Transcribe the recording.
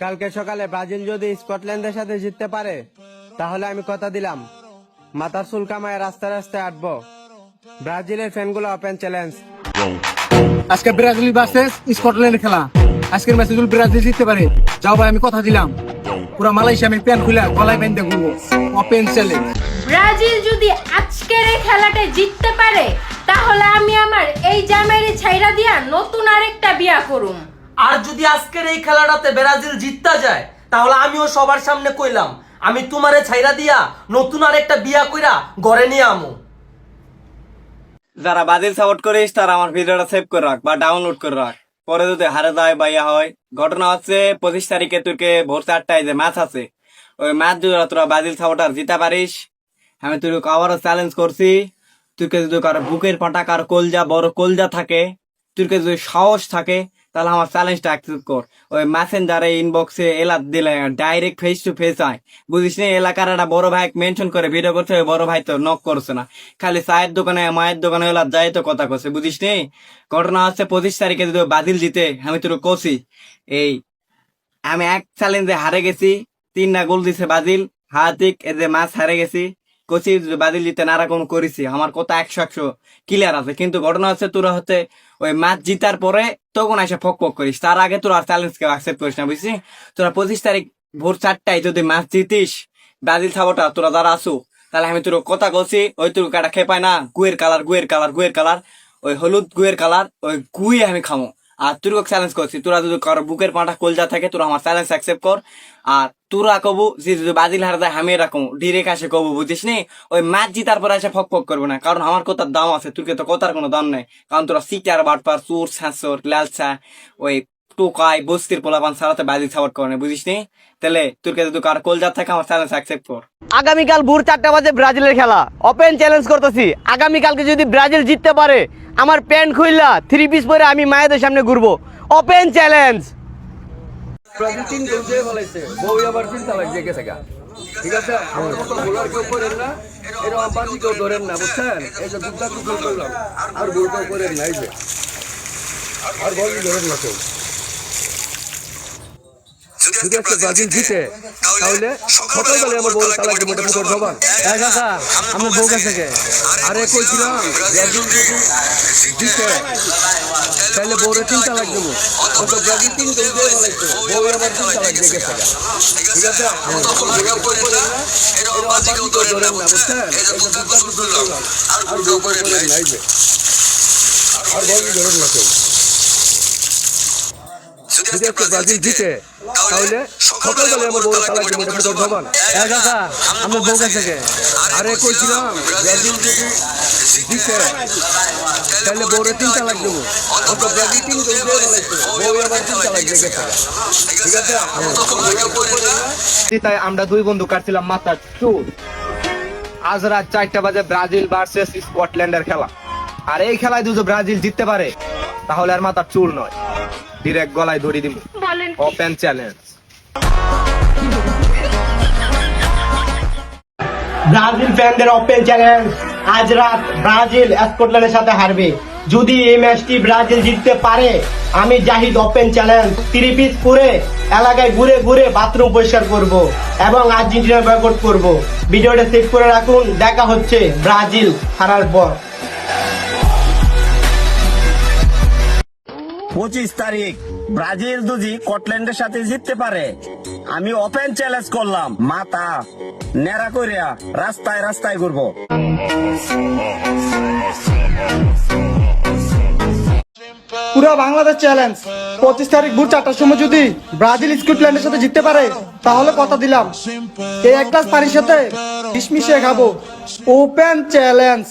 কালকে সকালে ব্রাজিল যদি স্কটল্যান্ডের সাথে জিততে পারে তাহলে আমি কথা দিলাম মাথার চুল কামায় রাস্তায় রাস্তায় আঁটবো। ব্রাজিলের ফ্যানগুলো ওপেন চ্যালেঞ্জ। আজকে ব্রাজিল ভার্সেস স্কটল্যান্ডের খেলা। আজকের ম্যাচে যদি ব্রাজিল জিততে পারে, যাও ভাই আমি কথা দিলাম পুরা মালয়েশিয়া আমি প্যান খুলে গলায় বেঁধে ঘুরবো। Open challenge. ব্রাজিল যদি আজকের এই খেলাটা জিততে পারে তাহলে আমি আমার এই জামাইরে ছাইরা দিয়া নতুন আরেকটা বিয়া করুম। আর যদি আজকের এই খেলাটাতে ব্রাজিল জিততে যায় তাহলে আমিও সবার সামনে কইলাম আমি তোমারে ছাইরা দিয়া নতুন আরেকটা বিয়া কইরা ঘরে নিয়ে আমু। যারা ব্রাজিল সাপোর্ট করিস তারা আমার ভিডিওটা সেভ করে রাখ বা ডাউনলোড করে রাখ, পরে যদি হারে যায় বা ইয়া হয়। ঘটনা হচ্ছে 25 তারিখে তোকে ভোর 4টায় যে ম্যাচ আছে, ওই ম্যাচ যদি তোরা ব্রাজিল সাপোর্টার জিতে পারিস, আমি তুই আবারও চ্যালেঞ্জ করছি, তুইকে যদি কারো বুকের পাটা কারো কলজা বড় কলজা থাকে, তুইকে যদি সাহস থাকে তাহলে আমার চ্যালেঞ্জটা অ্যাকসেপ্ট কর। ওই মেসেঞ্জারে ইনবক্সে এলা দিলে ডাইরেক্ট ফেস টু ফেস আয়, বুঝিস না? এলাকার একটা বড় ভাই মেনশন করে ভিডিও করছে, ওই বড় ভাই তো নক করছে না, খালি চায়ের দোকানে মায়ের দোকানে এলা যাই তো কথা করছে, বুঝিস নি? ঘটনা হচ্ছে 25 তারিখে যদি ব্রাজিল জিতে, আমি তোর কষি এই আমি এক চ্যালেঞ্জে হারে গেছি, 3টা গোল দিছে ব্রাজিল, হাতিক এই যে ম্যাচ হারে গেছি কোচি ব্রাজিল জিতে নারা কোন করেছি, আমার কথা 100 ক্লিয়ার আছে। কিন্তু ঘটনা হচ্ছে তোরা হচ্ছে ওই ম্যাচ জিতার পরে তখন এসে ফক ফক করিস, তার আগে তোরা আর চ্যালেঞ্জ কেউ অ্যাকসেপ্ট করিস না, বুঝছিস? তোরা 25 তারিখ ভোর 4টায় যদি ম্যাচ জিতিস, ব্রাজিল সাপোর্টার তোরা যারা আসু, তাহলে আমি তোর কথা বলছি, ওই তোর কাটা খেপায় না গুয়ের কালার ওই হলুদ গুয়ের কালার, ওই গুয়ে আমি খামো। আর তুই চ্যালেঞ্জ করছি, তোরা যদি কারো বুকের পাটা কলজা থাকে তোরা আমার চ্যালেঞ্জ অ্যাকসেপ্ট কর। আর তোরা কবু যে যদি ব্রাজিল হারা যায় আমি এরকম ডিরেক্ট আসে কবু, বুঝিস নি? ওই ম্যাচ জিতার পরে এসে ফক ফক করবে না, কারণ আমার কথার দাম আছে, তোর তো কথার কোনো দাম নেই। কারণ তোরা সিটার বাটপার চোর ছাঁচর লালচা ওই টোকাই বস্তির পোলাপান ছাড়াতে ব্রাজিল সাপোর্ট করে না, বুঝিস নি? তাহলে তোর যদি কারো কলজা থাকে আমার চ্যালেঞ্জ অ্যাকসেপ্ট কর। আগামীকাল ভোর 4টা বাজে ব্রাজিলের খেলা, ওপেন চ্যালেঞ্জ করতেছি। আগামীকালকে যদি ব্রাজিল জিততে পারে, আমার প্যান্ট খুইলা 3 পিস পরে আমি মায়েদের সামনে ঘুরবো। Open challenge. ব্রাজিল 3 গোল দিয়ে ফলাইছে, বউ আবার 3 তালাক দিয়ে গেছে গা। ঠিক আছে, আমার মতো গোলার কেউ করেন না, এরকম বাজি কেউ ধরেন না, বুঝছেন? এই যে দুটা গোল করলাম, আর গোল কেউ করেন না, এই যে আর বলই ধরেন না কেউ। যদি আজকে ব্রাজিল জিতে তাহলে সকালবেলা আমার বউ তালাক দেবো, এটা তোর জবান। এই কাকা আমার বউ কাছে গে আরে কইছিলাম ব্রাজিল যদি জিতে তাহলে বউরে 3 তালাক দেবো, তো ব্রাজিল 3 গোল দিয়ে ফলাইছে, বউ আবার 3 তালাক দিয়ে গেছে গা। ঠিক আছে, আমার মতো গোলার কেউ করেন না, এরকম বাজি কেউ ধরেন না, বুঝছেন? এই যে দুটা গোল করলাম, আর গোল করেন না, এই যে আর বলই ধরেন না কেউ। যদি আজকে ব্রাজিল জিতে তাহলে সকালবেলা আমার বউ তালাক দেবো, এটা তোর জবান। এই কাকা আমার বউ কাছে গে আরে কইছিলাম ব্রাজিল যদি জিতে তাহলে বউরে 3 তালাক দেবো, তো ব্রাজিল 3 গোল দিয়ে ফলাইছে, বউ আবার 3 তালাক দিয়ে গেছে। ঠিক আছে, আমার মতো গোলার কেউ করেন না। তাই আমরা 2 বন্ধু কাটছিলাম মাথার চুল। আজ রাত 4টা বাজে ব্রাজিল ভার্সেস স্কটল্যান্ডের খেলা। আর এই খেলায় যদি ব্রাজিল জিততে পারে তাহলে আর মাথার চুল নয়, ডিরেক্ট গলায় ধরে দিব। Open challenge. ব্রাজিল ফ্যানদের ওপেন চ্যালেঞ্জ। আজ রাত ব্রাজিল স্কটল্যান্ডের সাথে হারবে। যদি এই ম্যাচটি ব্রাজিল জিততে পারে, আমি জাহিদ ওপেন চ্যালেঞ্জ 3 পিস পরে এলাকায় ঘুরে ঘুরে বাথরুম পরিষ্কার করব এবং আর্জেন্টিনার বয়কট করব। ভিডিওটা সেভ করে রাখুন, দেখা হচ্ছে ব্রাজিল হারার পর। 25 তারিখ ব্রাজিল যদি স্কটল্যান্ডের সাথে জিততে পারে, আমি ওপেন চ্যালেঞ্জ করলাম মাথা নেড়া করিয়া রাস্তায় রাস্তায় ঘুরবো। পুরো বাংলাদেশ চ্যালেঞ্জ। 25 তারিখ ভোর 4টার সময় যদি ব্রাজিল স্কটল্যান্ডের সাথে জিততে পারে তাহলে কথা দিলাম এই এক গ্লাস পানির সাথে বিষ মিশিয়ে খাবো। Open challenge.